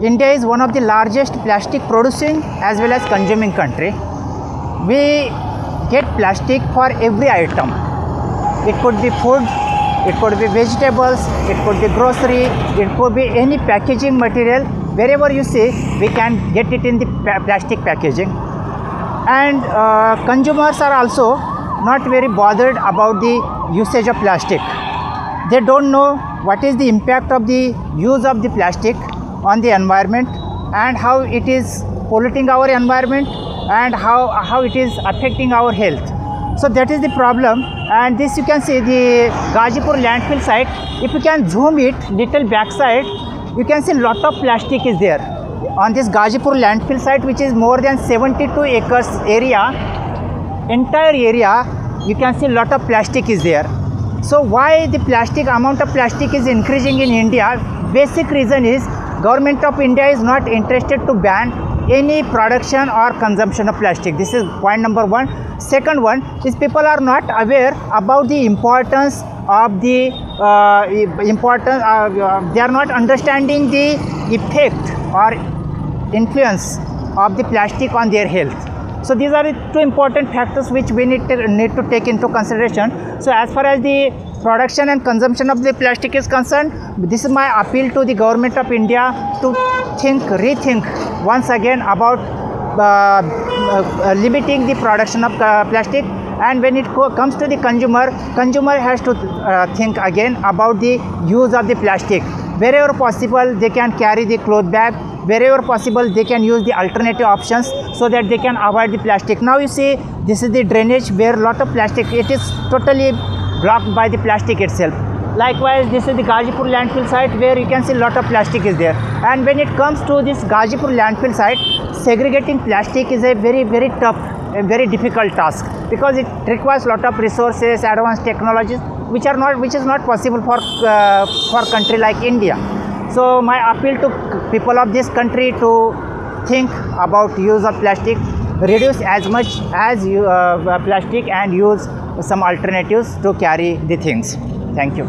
India is one of the largest plastic producing as well as consuming country. We get plastic for every item. It could be food, it could be vegetables, it could be grocery, it could be any packaging material. Wherever you see, we can get it in the plastic packaging. And consumers are also not very bothered about the usage of plastic. They don't know what is the impact of the use of the plastic on the environment and how it is polluting our environment and how it is affecting our health. So that is the problem. And this you can see the Gazipur landfill site. If you can zoom it little backside, you can see lot of plastic is there on this Gazipur landfill site, which is more than 72 acres area. Entire area you can see lot of plastic is there. So why the plastic amount of plastic is increasing in India? Basic reason is Government of India is not interested to ban any production or consumption of plastic. This is point number one. Second one is people are not aware about the importance of the they are not understanding the effect or influence of the plastic on their health. So these are the two important factors which we need to take into consideration. So as far as the production and consumption of the plastic is concerned, this is my appeal to the Government of India to rethink once again about limiting the production of plastic. And when it comes to the consumer has to think again about the use of the plastic. Wherever possible, they can carry the cloth bag. Wherever possible, they can use the alternative options so that they can avoid the plastic. Now you see, this is the drainage where lot of plastic, it is totally blocked by the plastic itself. Likewise, this is the Gazipur landfill site where you can see lot of plastic is there. And when it comes to this Gazipur landfill site, segregating plastic is a very tough, a very difficult task, because it requires lot of resources, advanced technologies, which is not possible for country like India. So my appeal to people of this country to think about use of plastic, reduce as much as plastic and use some alternatives to carry the things. Thank you.